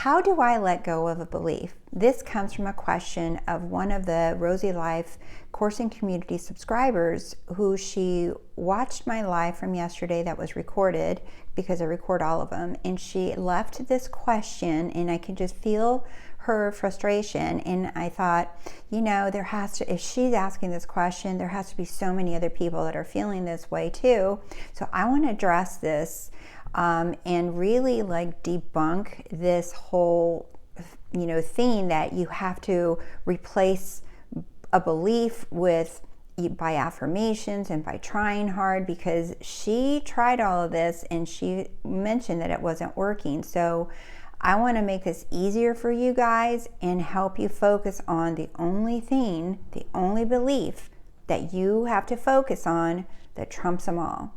how do I let go of a belief? This comes from a question of one of the Rosey Life Course and Community subscribers who she watched my live from yesterday that was recorded, because I record all of them, and she left this question, and I can just feel her frustration. And I thought, if she's asking this question, there has to be so many other people that are feeling this way too. So I want to address this and really debunk this whole thing that you have to replace a belief by affirmations and by trying hard, because she tried all of this and she mentioned that it wasn't working. So I want to make this easier for you guys and help you focus on the only belief that you have to focus on that trumps them all.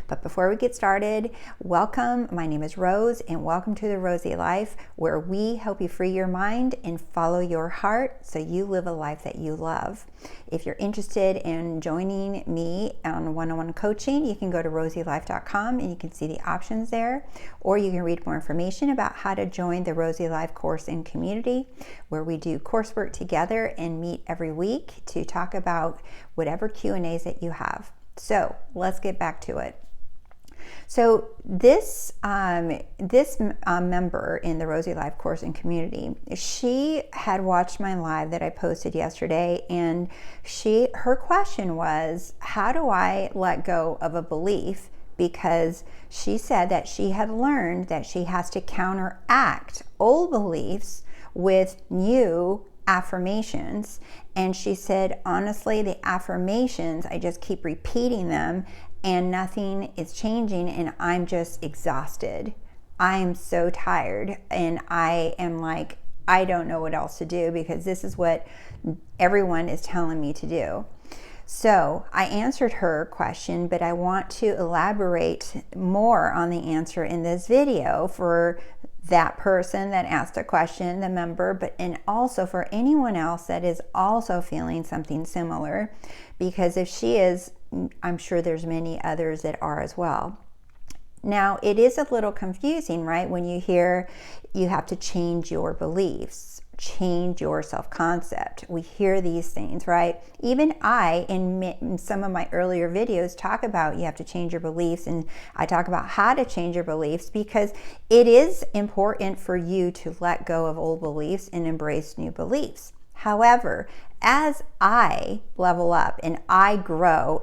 But before we get started, welcome. My name is Rose, and welcome to The Rosey Life, where we help you free your mind and follow your heart so you live a life that you love. If you're interested in joining me on one-on-one coaching, you can go to RoseyLife.com and you can see the options there, or you can read more information about how to join the Rosey Life course and community, where we do coursework together and meet every week to talk about whatever Q&As that you have. So let's get back to it. So this member in the Rosey Life course and community, she had watched my live that I posted yesterday, and her question was, how do I let go of a belief? Because she said that she had learned that she has to counteract old beliefs with new affirmations. And she said, honestly, the affirmations, I just keep repeating them and nothing is changing, and I'm just exhausted. I am so tired, and I am I don't know what else to do, because this is what everyone is telling me to do. So I answered her question, but I want to elaborate more on the answer in this video for that person that asked a question, the member, and also for anyone else that is also feeling something similar, because if she is, I'm sure there's many others that are as well. Now, it is a little confusing, right? When you hear you have to change your beliefs, change your self-concept. We hear these things, right? Even I, in some of my earlier videos, talk about you have to change your beliefs, and I talk about how to change your beliefs, because it is important for you to let go of old beliefs and embrace new beliefs. However, as I level up and I grow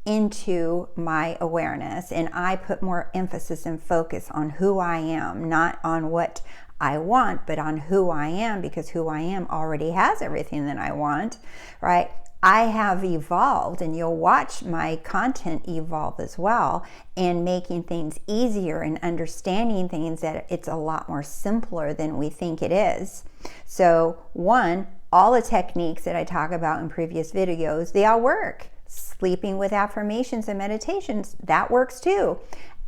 into my awareness, and I put more emphasis and focus on who I am, not on what I want, but on who I am, because who I am already has everything that I want, right? I have evolved, and you'll watch my content evolve as well, and making things easier and understanding things that it's a lot more simpler than we think it is. So all the techniques that I talk about in previous videos, they all work. Sleeping with affirmations and meditations, that works too.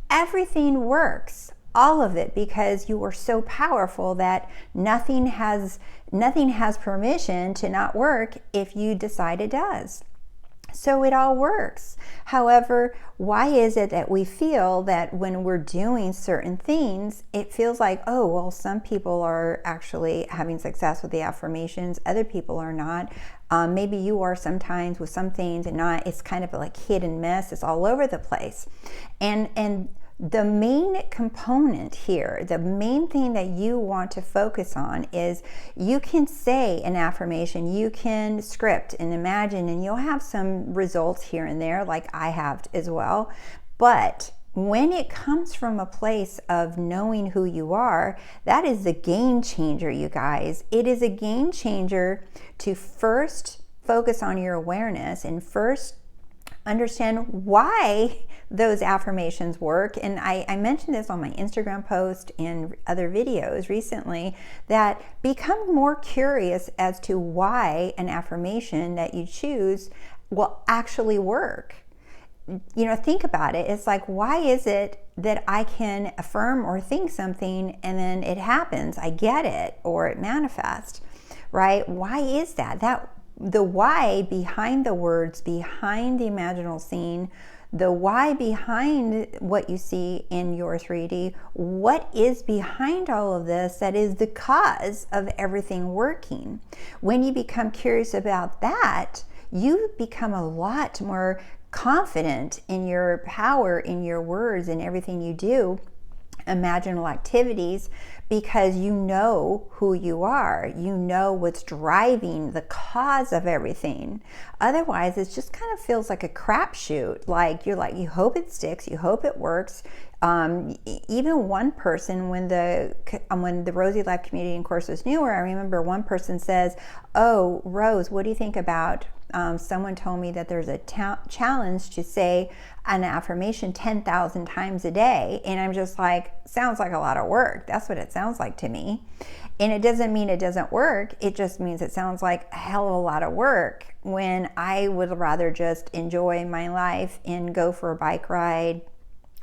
Everything works, all of it, because you are so powerful that nothing has permission to not work if you decide it does. So it all works. However, why is it that we feel that when we're doing certain things, it feels like, oh, well, some people are actually having success with the affirmations, other people are not. Maybe you are sometimes with some things and not. It's kind of like hit and miss. It's all over the place. And the main component here, the main thing that you want to focus on is you can say an affirmation, you can script and imagine, and you'll have some results here and there, like I have as well. But when it comes from a place of knowing who you are, that is the game changer, you guys. It is a game changer to first focus on your awareness and first understand why those affirmations work. And I mentioned this on my Instagram post and other videos recently, that become more curious as to why an affirmation that you choose will actually work. Think about it. It's like, why is it that I can affirm or think something and then it happens, I get it, or it manifests, right? Why is that? The why behind the words, behind the imaginal scene, the why behind what you see in your 3D. What is behind all of this that is the cause of everything working? When you become curious about that, you become a lot more confident in your power, in your words, in everything you do, imaginal activities, because you know who you are. You know what's driving the cause of everything. Otherwise, it just kind of feels like a crapshoot. Like you hope it sticks, you hope it works. Even one person, when the Rosey Life community and course was newer, I remember one person says, "Oh, Rose, what do you think about someone told me that there's a challenge to say an affirmation 10,000 times a day." And I'm just like, sounds like a lot of work. That's what it sounds like to me. And it doesn't mean it doesn't work. It just means it sounds like a hell of a lot of work, when I would rather just enjoy my life and go for a bike ride,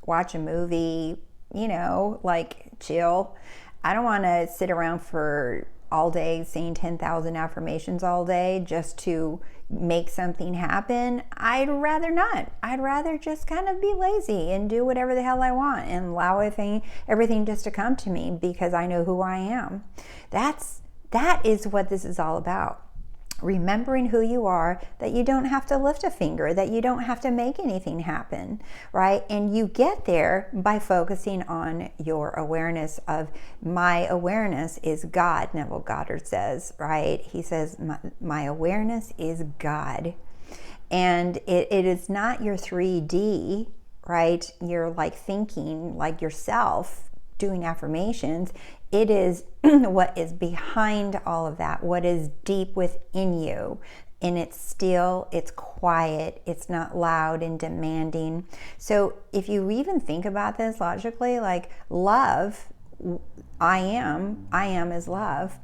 watch a movie, like chill. I don't want to sit around for all day saying 10,000 affirmations all day just to make something happen. I'd rather not. I'd rather just kind of be lazy and do whatever the hell I want and allow everything just to come to me, because I know who I am. That is what this is all about. Remembering who you are, that you don't have to lift a finger, that you don't have to make anything happen, right? And you get there by focusing on your awareness of, my awareness is God, Neville Goddard says, right? He says, my awareness is God. And it is not your 3D, right? You're like thinking like yourself, doing affirmations. It is what is behind all of that, what is deep within you. And it's still, it's quiet, it's not loud and demanding. So if you even think about this logically, like love, I am is love,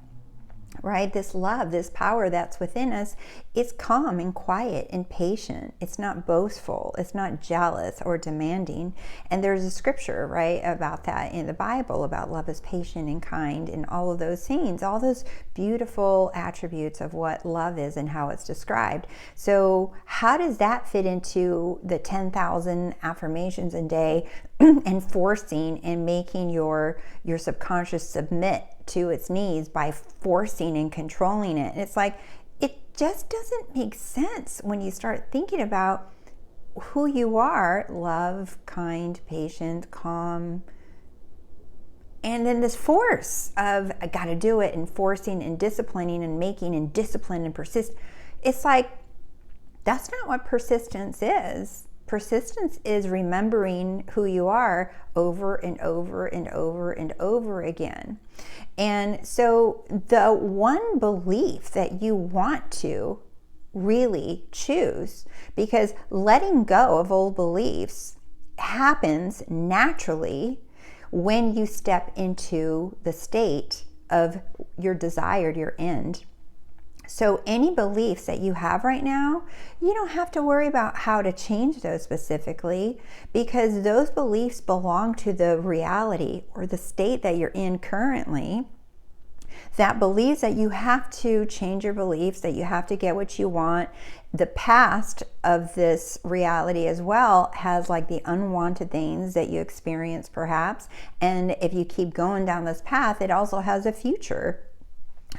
right? This love, this power that's within us, it's calm and quiet and patient. It's not boastful. It's not jealous or demanding. And there's a scripture, right, about that in the Bible, about love is patient and kind, and all of those things, all those beautiful attributes of what love is and how it's described. So how does that fit into the 10,000 affirmations a day and forcing and making your subconscious submit to its needs by forcing and controlling it? It's like, it just doesn't make sense when you start thinking about who you are: love, kind, patient, calm. And then this force of, I gotta do it, and forcing and disciplining and making and discipline and persist. It's like, that's not what persistence is. Persistence is remembering who you are over and over and over and over again. And so the one belief that you want to really choose, because letting go of old beliefs happens naturally when you step into the state of your desired, your end. So any beliefs that you have right now, you don't have to worry about how to change those specifically, because those beliefs belong to the reality or the state that you're in currently, that believes that you have to change your beliefs, that you have to get what you want. The past of this reality as well has like the unwanted things that you experience perhaps. And if you keep going down this path, it also has a future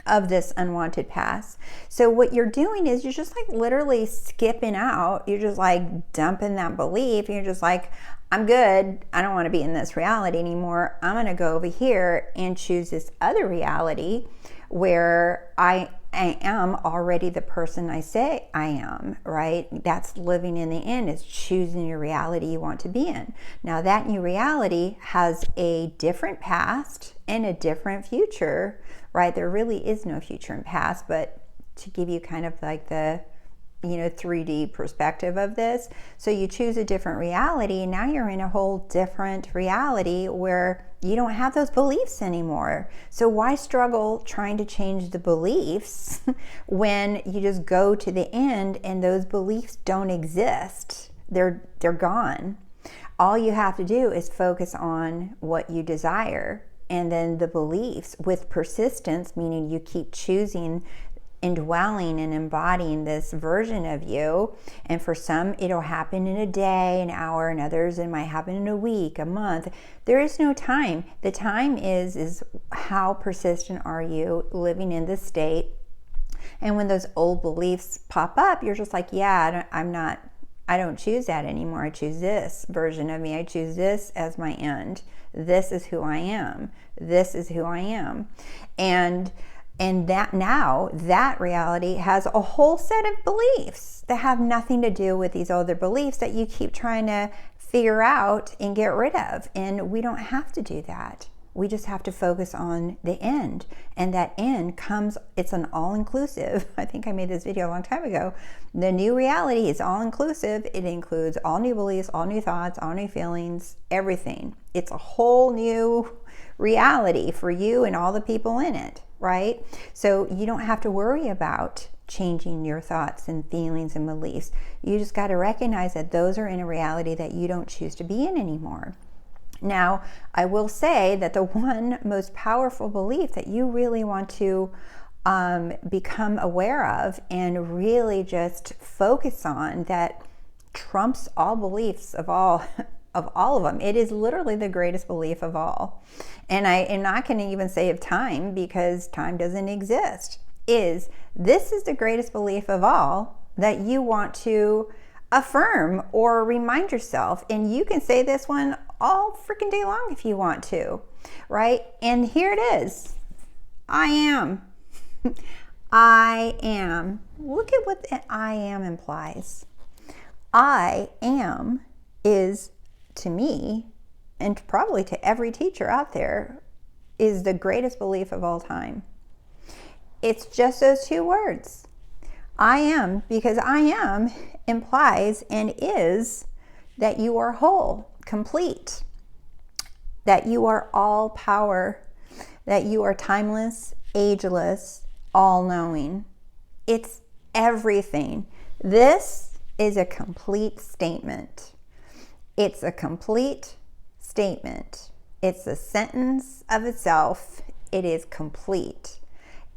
of this unwanted past. So what you're doing is you're just like literally skipping out. You're just like dumping that belief. You're just like, I'm good. I don't want to be in this reality anymore. I'm going to go over here and choose this other reality where I am already the person I say I am, right? That's living in the end, is choosing your reality you want to be in. Now that new reality has a different past and a different future, right? There really is no future and past, but to give you kind of like the 3D perspective of this. So you choose a different reality, and now you're in a whole different reality where you don't have those beliefs anymore. So why struggle trying to change the beliefs when you just go to the end and those beliefs don't exist? They're gone. All you have to do is focus on what you desire, and then the beliefs with persistence, meaning you keep choosing indwelling and embodying this version of you. And for some, it'll happen in a day, an hour, and others, it might happen in a week, a month. There is no time. The time is how persistent are you living in this state? And when those old beliefs pop up, you're just like, yeah, I don't choose that anymore. I choose this version of me. I choose this as my end. This is who I am. This is who I am. And that now, that reality has a whole set of beliefs that have nothing to do with these other beliefs that you keep trying to figure out and get rid of. And we don't have to do that. We just have to focus on the end. And that end comes, it's an all-inclusive. I think I made this video a long time ago. The new reality is all-inclusive. It includes all new beliefs, all new thoughts, all new feelings, everything. It's a whole new reality for you and all the people in it, right? So you don't have to worry about changing your thoughts and feelings and beliefs. You just got to recognize that those are in a reality that you don't choose to be in anymore. Now, I will say that the one most powerful belief that you really want to become aware of and really just focus on, that trumps all beliefs of all of them. It is literally the greatest belief of all. And I'm not going to even say of time, because time doesn't exist. This is the greatest belief of all that you want to affirm or remind yourself. And you can say this one all freaking day long if you want to, right? And here it is. I am. I am. Look at what the I am implies. I am is, to me, and probably to every teacher out there, is the greatest belief of all time. It's just those two words. I am, because I am implies and is that you are whole, complete, that you are all power, that you are timeless, ageless, all-knowing. It's everything. This is a complete statement. It's a complete statement. It's a sentence of itself. It is complete.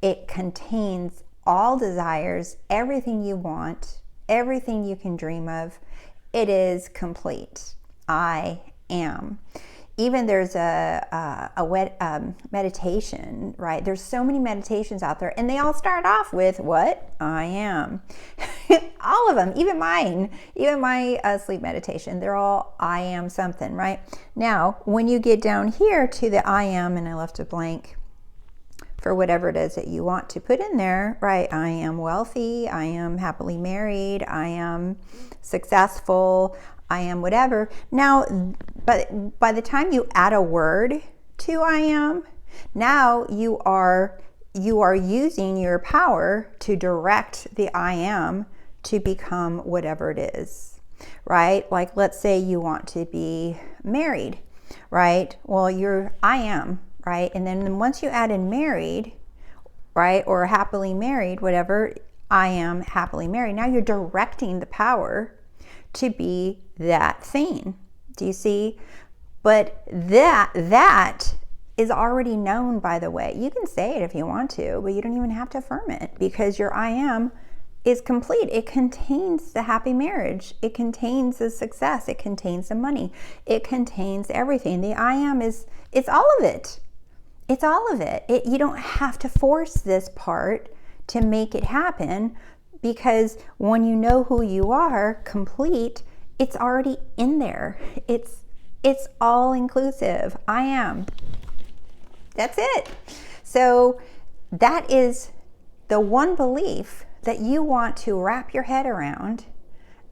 It contains all desires, everything you want, everything you can dream of. It is complete. I am. Even there's a meditation, right? There's so many meditations out there, and they all start off with what? I am. All of them, even mine, even my sleep meditation, they're all I am something, right? Now, when you get down here to the I am, and I left a blank for whatever it is that you want to put in there, right? I am wealthy, I am happily married, I am successful, I am whatever. Now, but by the time you add a word to I am, now you are using your power to direct the I am to become whatever it is, right? Like, let's say you want to be married, right? Well, you're I am, right? And then once you add in married, right, or happily married, whatever, I am happily married. Now you're directing the power to be that thing. Do you see? But that is already known, by the way. You can say it if you want to, but you don't even have to affirm it, because your I am is complete. It contains the happy marriage. It contains the success. It contains the money. It contains everything. The I am it's all of it. It's all of it. You don't have to force this part to make it happen, because when you know who you are, complete, it's already in there. It's all inclusive. I am. That's it. So that is the one belief that you want to wrap your head around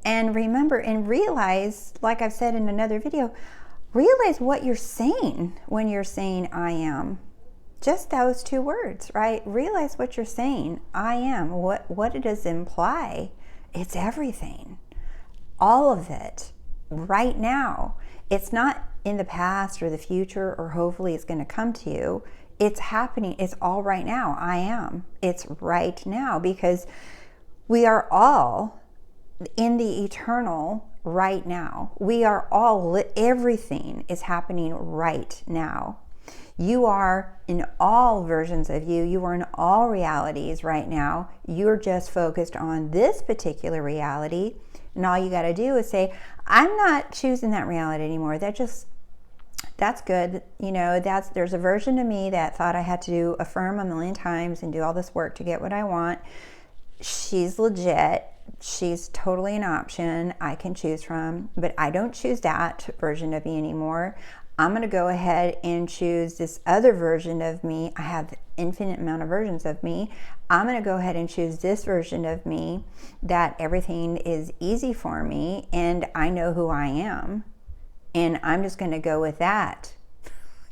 and remember and realize, like I've said in another video, realize what you're saying when you're saying I am. Just those two words, right? Realize what you're saying. I am. What it does imply. It's everything. All of it. Right now. It's not in the past or the future, or hopefully it's going to come to you. It's happening. It's all right now. I am. It's right now, because we are all in the eternal right now. We are all, everything is happening right now. You are in all versions of you. You are in all realities right now. You're just focused on this particular reality. And all you got to do is say, I'm not choosing that reality anymore. That's good. You know, there's a version of me that thought I had to affirm a million times and do all this work to get what I want. She's legit. She's totally an option I can choose from, but I don't choose that version of me anymore. I'm going to go ahead and choose this other version of me. I have infinite amount of versions of me. I'm going to go ahead and choose this version of me that everything is easy for me and I know who I am. And I'm just going to go with that.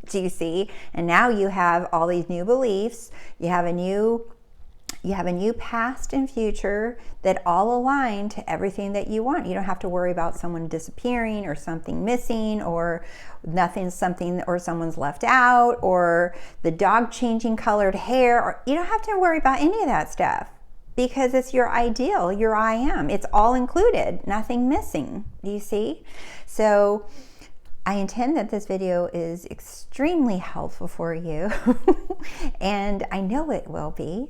Do you see? And now you have all these new beliefs. You have a new past and future that all align to everything that you want. You don't have to worry about someone disappearing or something missing or something or someone's left out or the dog changing colored hair. Or you don't have to worry about any of that stuff because it's your ideal, your I am. It's all included, nothing missing. Do you see? So I intend that this video is extremely helpful for you and I know it will be.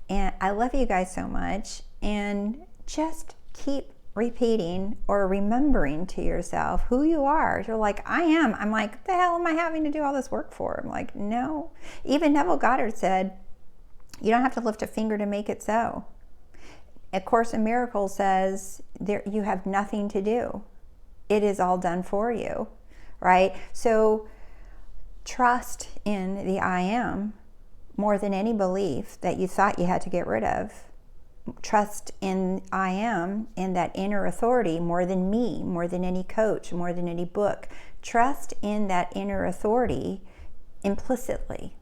And I love you guys so much, and just keep repeating or remembering to yourself who you are. You're like, I am. I'm like, what the hell am I having to do all this work for? I'm like, no. Even Neville Goddard said, you don't have to lift a finger to make it so. A Course in Miracles says you have nothing to do. It is all done for you, right? So trust in the I am more than any belief that you thought you had to get rid of. Trust in I am, in that inner authority, more than me, more than any coach, more than any book. Trust in that inner authority implicitly.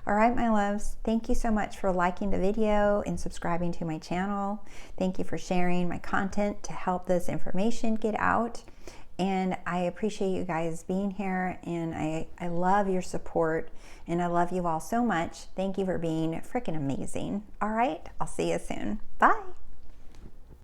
All right, my loves, thank you so much for liking the video and subscribing to my channel. Thank you for sharing my content to help this information get out. And I appreciate you guys being here, and I love your support, and I love you all so much. Thank you for being freaking amazing. All right, I'll see you soon. Bye.